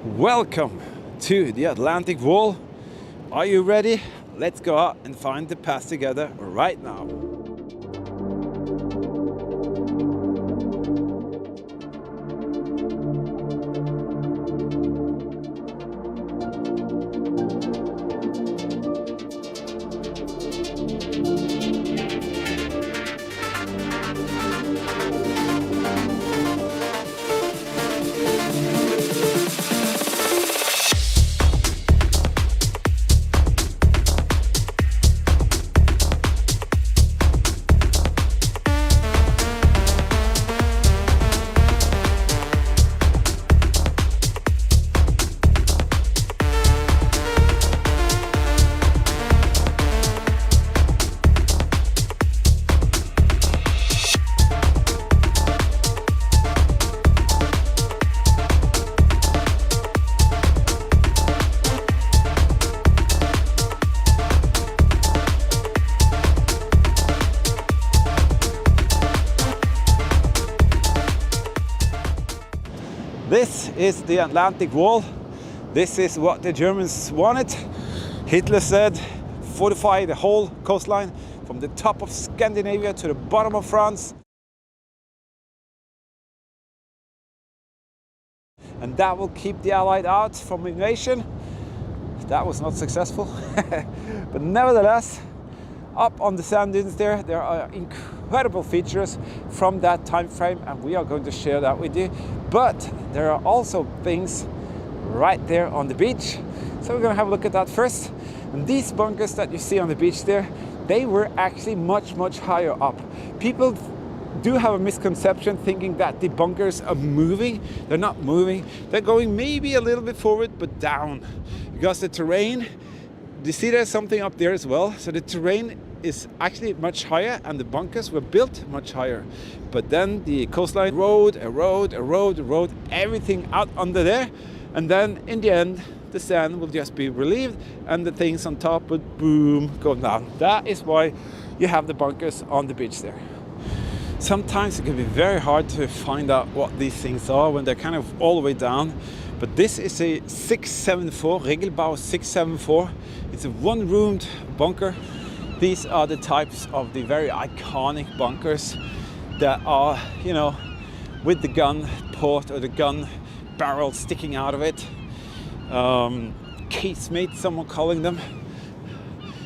Welcome to the Atlantic Wall. Are you ready? Let's go out and find the path together right now. This is the Atlantic Wall. This is what the Germans wanted. Hitler said, fortify the whole coastline from the top of Scandinavia to the bottom of France. And that will keep the Allied out from invasion. That was not successful. But nevertheless, up on the sand dunes there are incredible features from that time frame, and we are going to share that with you. But there are also things right there on the beach. So we're going to have a look at that first. And these bunkers that you see on the beach there, they were actually much higher up. People do have a misconception thinking that the bunkers are moving. They're not moving. They're going maybe a little bit forward, but down. Because the terrain, you see there's something up there as well. So the terrain is actually much higher and the bunkers were built much higher. But then the coastline erode everything out under there. And then in the end, the sand will just be relieved and the things on top would boom, go down. That is why you have the bunkers on the beach there. Sometimes it can be very hard to find out what these things are when they're kind of all the way down. But this is a 674, Regelbau 674. It's a one-roomed bunker. These are the types of the very iconic bunkers that are, you know, with the gun port or the gun barrel sticking out of it. Casemate, someone calling them.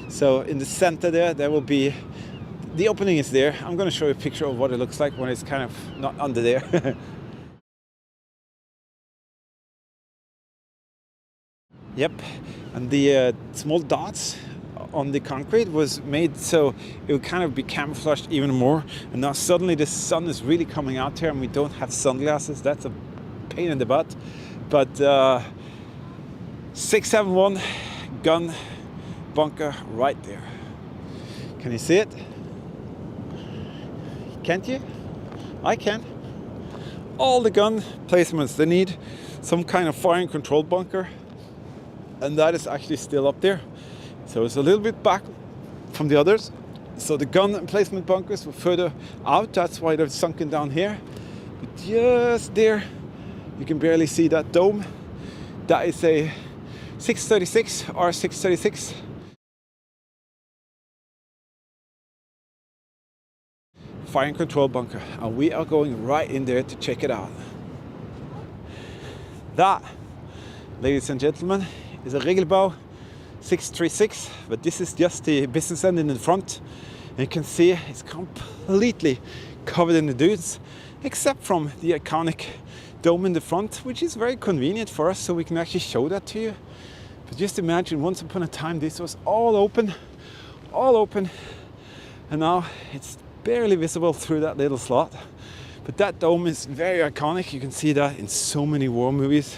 So in the center there will be, the opening is there. I'm going to show you a picture of what it looks like when it's kind of not under there. Yep, and the small dots on the concrete was made so it would kind of be camouflaged even more. And now suddenly the sun is really coming out here and we don't have sunglasses. That's a pain in the butt. But 671 gun bunker right there. Can you see it? Can't you? I can. All the gun placements, they need some kind of firing control bunker. And that is actually still up there. So it's a little bit back from the others. So the gun emplacement bunkers were further out. That's why they're sunken down here. But just there, you can barely see that dome. That is a 636 or 636. Firing control bunker. And we are going right in there to check it out. That, ladies and gentlemen, is a Regelbau 636, but this is just the business end in the front. And you can see it's completely covered in the dunes, except from the iconic dome in the front, which is very convenient for us, so we can actually show that to you. But just imagine, once upon a time, this was all open, and now it's barely visible through that little slot. But that dome is very iconic. You can see that in so many war movies.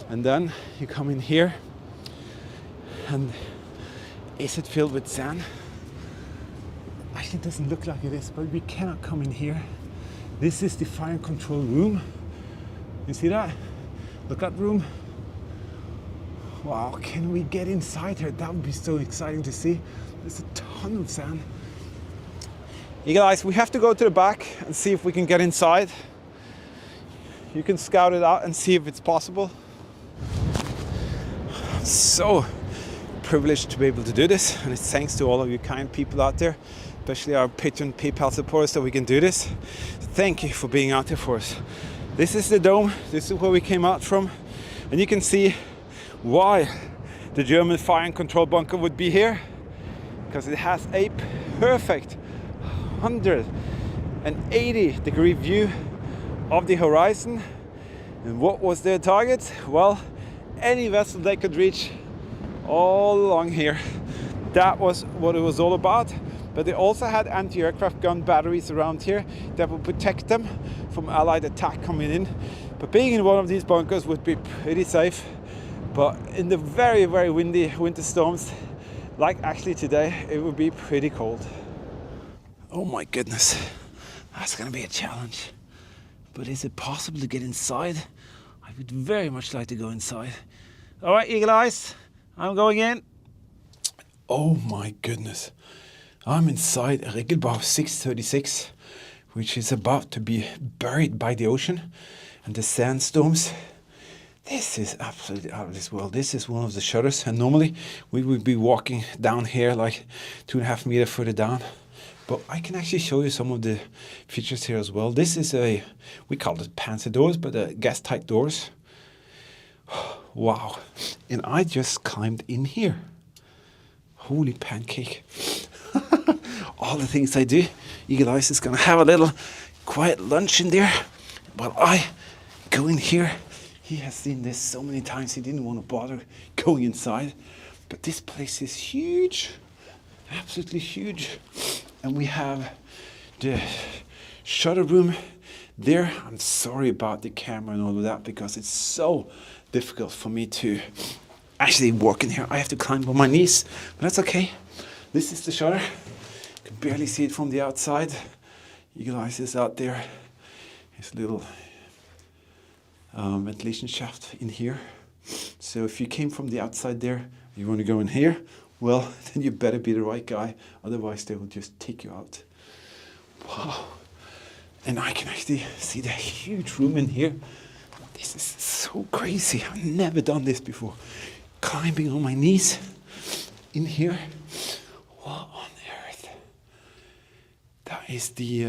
And then you come in here, and is it filled with sand? Actually, it doesn't look like it is, but we cannot come in here. This is the fire control room. You see that? Look at that room. Wow, can we get inside here? That would be so exciting to see. There's a ton of sand. You guys, we have to go to the back and see if we can get inside. You can scout it out and see if it's possible. So privileged to be able to do this, and it's thanks to all of you kind people out there, especially our Patreon PayPal supporters, that we can do this. Thank you for being out there for us. This is the dome, this is where we came out from, and you can see why the German fire and control bunker would be here, because it has a perfect 180-degree view of the horizon. And what was their target? Well, any vessel they could reach all along here. That was what it was all about. But they also had anti-aircraft gun batteries around here that would protect them from Allied attack coming in. But being in one of these bunkers would be pretty safe. But in the very, very windy winter storms, like actually today, it would be pretty cold. Oh my goodness, that's gonna be a challenge. But is it possible to get inside? I would very much like to go inside. All right, Eagle Eyes, I'm going in. Oh my goodness. I'm inside a Regelbau 636, which is about to be buried by the ocean and the sandstorms. This is absolutely out of this world. This is one of the shutters, and normally we would be walking down here like 2.5 meters further down. But I can actually show you some of the features here as well. This is we call it Panzer doors, but gas tight doors. Wow. And I just climbed in here. Holy pancake. All the things I do. Eagle Eyes is gonna have a little quiet lunch in there while I go in here. He has seen this so many times, he didn't want to bother going inside. But this place is huge, absolutely huge. And we have the shutter room there. I'm sorry about the camera and all of that, because it's so difficult for me to actually walk in here. I have to climb on my knees, but that's okay. This is the shutter. You can barely see it from the outside. Eagle Eyes is out there. His little ventilation shaft in here. So if you came from the outside there, you want to go in here, well, then you better be the right guy, otherwise they will just take you out. Wow. And I can actually see the huge room in here. This is so crazy. I've never done this before. Climbing on my knees in here. What on earth? That is the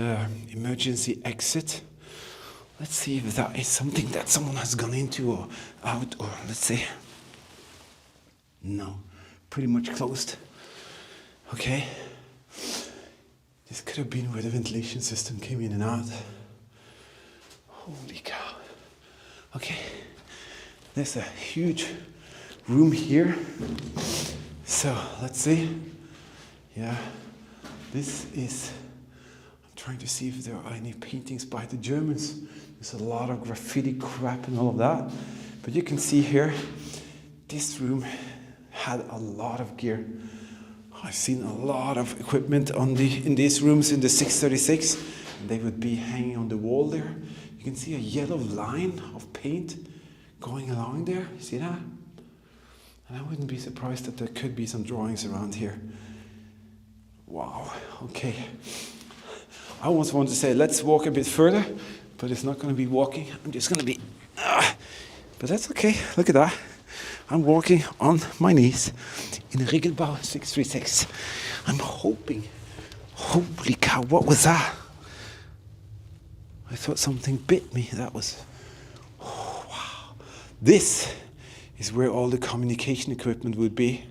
emergency exit. Let's see if that is something that someone has gone into or out, or let's say, no, pretty much closed. Okay. This could have been where the ventilation system came in and out. Holy cow. Okay. There's a huge room here. So let's see. Yeah. This is, I'm trying to see if there are any paintings by the Germans. There's a lot of graffiti crap and all of that. But you can see here, this room had a lot of gear. I've seen a lot of equipment in these rooms in the 636. And they would be hanging on the wall there. You can see a yellow line of paint going along there. See that? And I wouldn't be surprised that there could be some drawings around here. Wow, okay. I almost want to say, let's walk a bit further, but it's not going to be walking. I'm just going to be, but that's okay. Look at that. I'm walking on my knees in a Regelbau 636. I'm hoping, holy cow, what was that? I thought something bit me. That was, oh, wow. This is where all the communication equipment would be.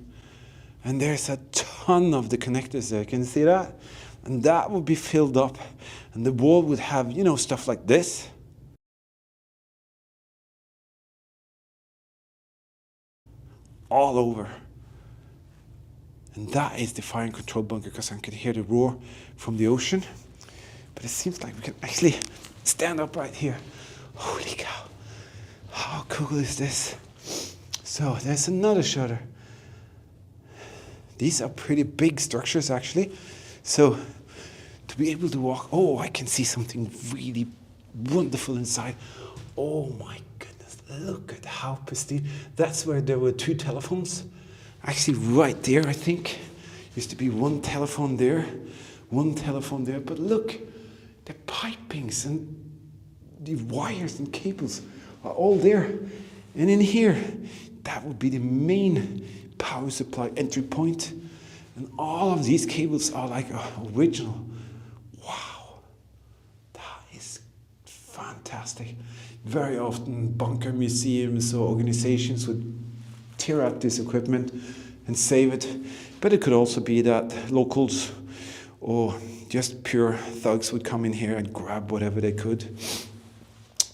And there's a ton of the connectors there. Can you see that? And that would be filled up. And the wall would have, you know, stuff like this. All over. And that is the fire and control bunker, because I can hear the roar from the ocean. But it seems like we can actually stand up right here. Holy cow. How cool is this? So there's another shutter. These are pretty big structures actually. So to be able to walk, oh, I can see something really wonderful inside. Oh my goodness, look at how pristine. That's where there were 2 telephones. Actually right there, I think. Used to be 1 telephone there, 1 telephone there. But look, the pipings and the wires and cables are all there. And in here, that would be the main power supply entry point. And all of these cables are like original. Wow, that is fantastic. Very often bunker museums or organizations would tear out this equipment and save it. But it could also be that locals or just pure thugs would come in here and grab whatever they could.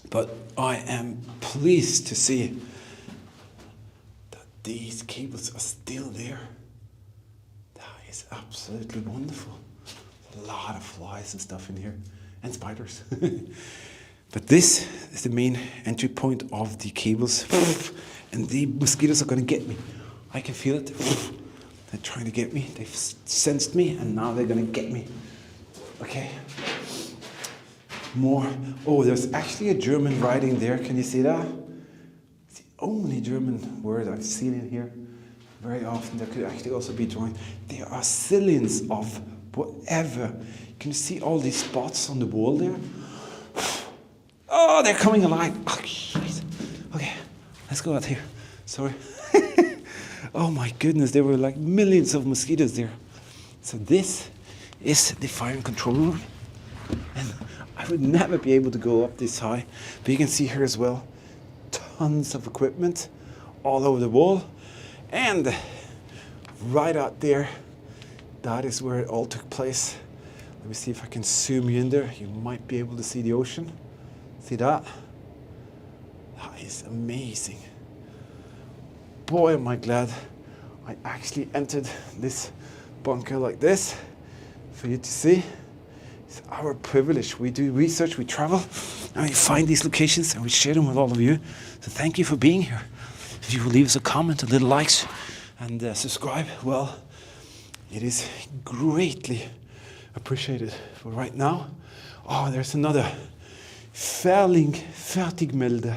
But I am pleased to see that these cables are still there. That is absolutely wonderful. A lot of flies and stuff in here, and spiders. But this is the main entry point of the cables. And the mosquitoes are going to get me. I can feel it. They're trying to get me. They've sensed me, and now they're going to get me. Okay. More. Oh, there's actually a German writing there. Can you see that? It's the only German word I've seen in here. Very often there could actually also be joined. There are zillions of whatever. Can you see all these spots on the wall there? Oh, they're coming alive. Oh, jeez. Okay, let's go out here. Sorry. Oh my goodness, there were like millions of mosquitoes there. So this is the fire and control room. And I would never be able to go up this high. But you can see here as well, tons of equipment all over the wall. And right out there, that is where it all took place. Let me see if I can zoom you in there. You might be able to see the ocean. See that? That is amazing. Boy, am I glad I actually entered this bunker like this for you to see. It's our privilege. We do research, we travel, and we find these locations and we share them with all of you. So thank you for being here. If you will leave us a comment, a little likes, and subscribe, well, it is greatly appreciated. But right now, oh, there's another Fertigmelder.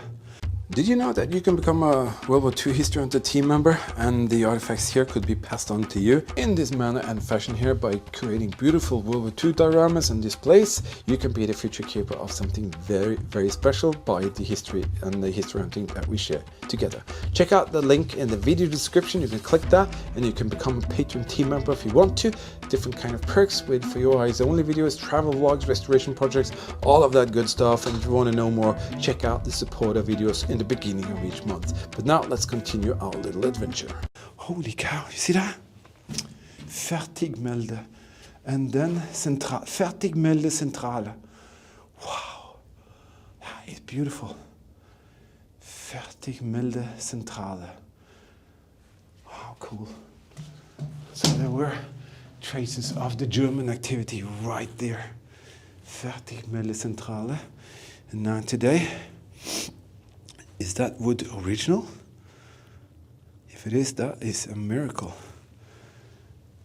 Did you know that you can become a World War II History Hunter team member, and the artifacts here could be passed on to you in this manner and fashion here by creating beautiful World War II dioramas and displays? You can be the future keeper of something very, very special by the history and the history hunting that we share together. Check out the link in the video description. You can click that and you can become a Patreon team member if you want to. Different kind of perks with for your eyes only videos, travel vlogs, restoration projects, all of that good stuff. And if you want to know more, check out the supporter videos in the beginning of each month. But now let's continue our little adventure. Holy cow, you see that? Fertigmelder. And then Fertigmelder Centrale. Wow, that is beautiful. Fertigmelder Centrale. Wow, cool. So there were traces of the German activity right there. Fertigmelder Centrale. And now today, is that wood original? If it is, that is a miracle.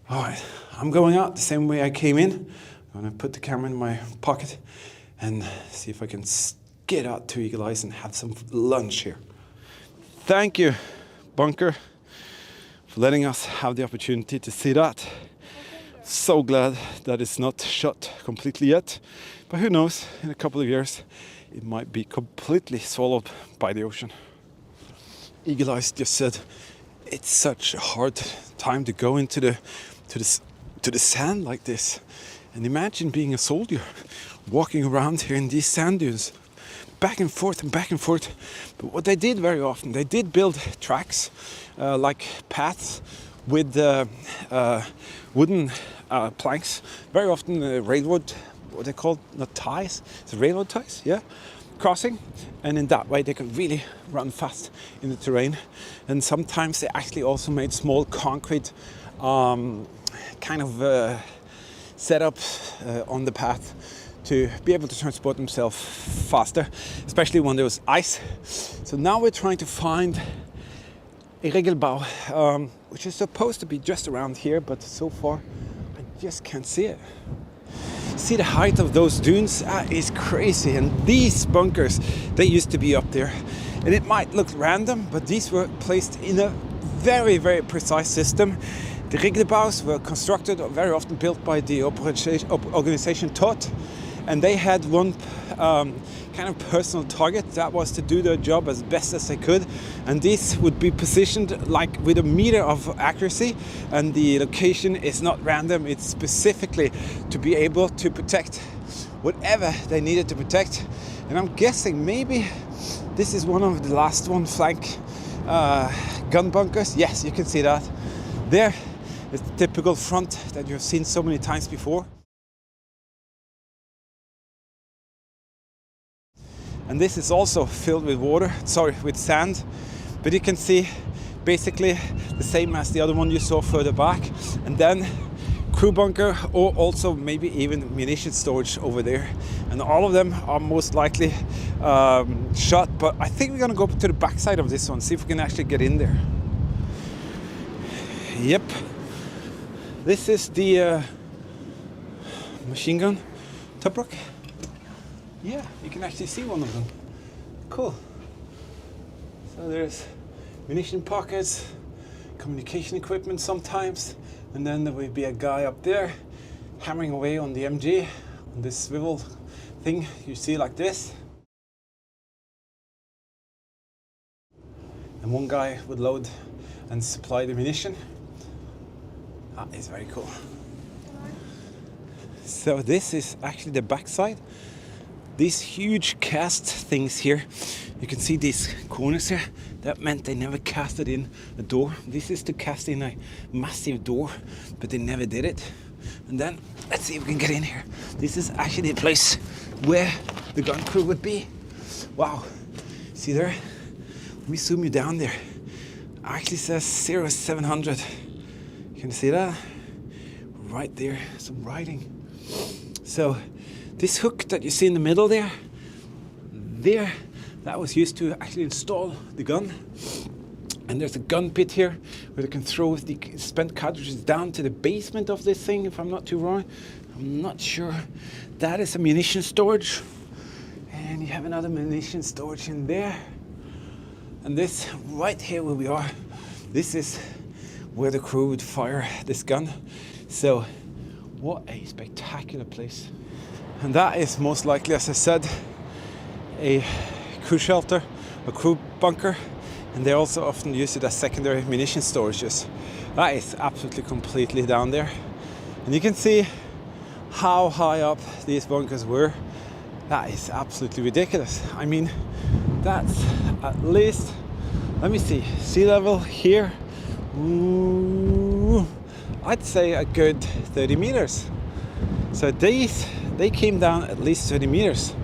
All right, I'm going out the same way I came in. I'm gonna put the camera in my pocket and see if I can get out to Eagle Eyes and have some lunch here. Thank you, bunker, for letting us have the opportunity to see that. So glad that it's not shut completely yet, but who knows, in a couple of years it might be completely swallowed by the ocean. Eagle Eyes just said it's such a hard time to go into the sand like this. And imagine being a soldier walking around here in these sand dunes, back and forth and back and forth. But what they did very often, they did build tracks like paths with wooden planks. Very often railroad, what they call, not ties, it's railroad ties, yeah, crossing, and in that way they could really run fast in the terrain. And sometimes they actually also made small concrete kind of setups on the path to be able to transport themselves faster, especially when there was ice. So now we're trying to find a Regelbau, which is supposed to be just around here, but so far I just can't see it. See the height of those dunes? That is crazy. And these bunkers, they used to be up there. And it might look random, but these were placed in a very, very precise system. The Regelbaus were constructed or very often built by the organization TOT. and they had one kind of personal target, that was to do their job as best as they could, and this would be positioned like with a meter of accuracy, and the location is not random, it's specifically to be able to protect whatever they needed to protect. And I'm guessing maybe this is one of the last one flank gun bunkers. Yes, you can see that. There is the typical front that you've seen so many times before. And this is also filled with water, sorry, with sand. But you can see basically the same as the other one you saw further back. And then crew bunker, or also maybe even munition storage over there. And all of them are most likely shut, but I think we're gonna go to the back side of this one, see if we can actually get in there. Yep. This is the machine gun Tobruk. Yeah, you can actually see one of them. Cool. So there's munition pockets, communication equipment sometimes, and then there will be a guy up there hammering away on the MG, on this swivel thing you see like this. And one guy would load and supply the munition. That is very cool. So this is actually the backside. These huge cast things here, you can see these corners here, that meant they never casted in a door. This is to cast in a massive door, but they never did it. And then, let's see if we can get in here. This is actually the place where the gun crew would be. Wow, see there? Let me zoom you down there. It actually says 0700. Can you see that? Right there, some writing. So, this hook that you see in the middle there, that was used to actually install the gun. And there's a gun pit here where they can throw the spent cartridges down to the basement of this thing, if I'm not too wrong. I'm not sure. That is a munition storage. And you have another munition storage in there. And this right here where we are, this is where the crew would fire this gun. So what a spectacular place. And that is most likely, as I said, a crew shelter, a crew bunker, and they also often use it as secondary munition storages. That is absolutely completely down there. And you can see how high up these bunkers were. That is absolutely ridiculous. I mean, that's at least, let me see, sea level here, ooh, I'd say a good 30 meters. So they came down at least 30 meters,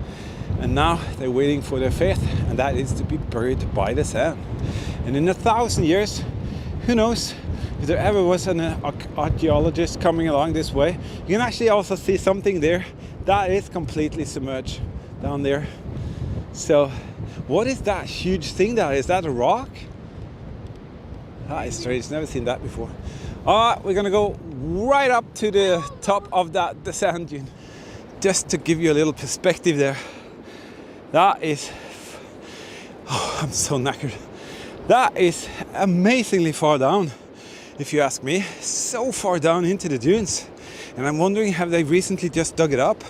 and now they're waiting for their fate, and that is to be buried by the sand. And in 1,000 years, who knows, if there ever was an archaeologist coming along this way, you can actually also see something there that is completely submerged down there. So what is that huge thing there? Is that a rock? That is strange, never seen that before. All right, we're gonna go right up to the top of the sand dune, just to give you a little perspective there. That is, oh, I'm so knackered. That is amazingly far down, if you ask me. So far down into the dunes. And I'm wondering, have they recently just dug it up?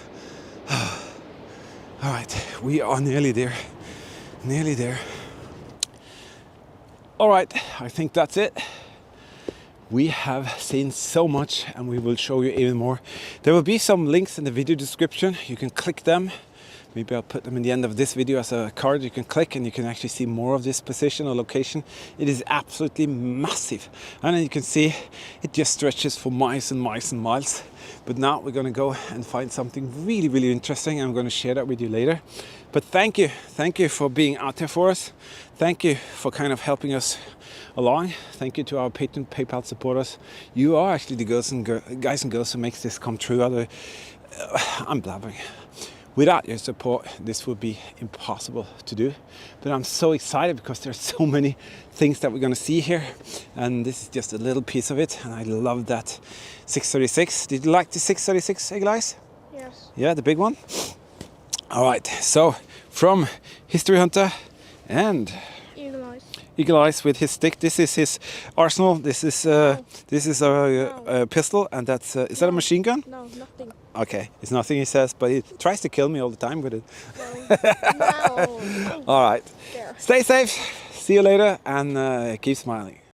All right, we are nearly there. Nearly there. All right, I think that's it. We have seen so much, and we will show you even more. There will be some links in the video description. You can click them. Maybe I'll put them in the end of this video as a card you can click, and you can actually see more of this position or location. It is absolutely massive. And then you can see it just stretches for miles and miles and miles. But now we're going to go and find something really, really interesting. I'm going to share that with you later. But thank you for being out there for us. Thank you for kind of helping us along. Thank you to our Patreon, PayPal supporters. You are actually the guys and girls who makes this come true. I'm blabbering. Without your support, this would be impossible to do. But I'm so excited because there's so many things that we're going to see here. And this is just a little piece of it. And I love that 636. Did you like the 636, Eagle-Eyes? Yes. Yeah, the big one? All right. So from History Hunter and Eagle-Eyes with his stick. This is his arsenal. This is a pistol, and that's is that a machine gun? No, nothing. Okay, it's nothing, he says, but he tries to kill me all the time with it. No. All right. There. Stay safe. See you later, and keep smiling.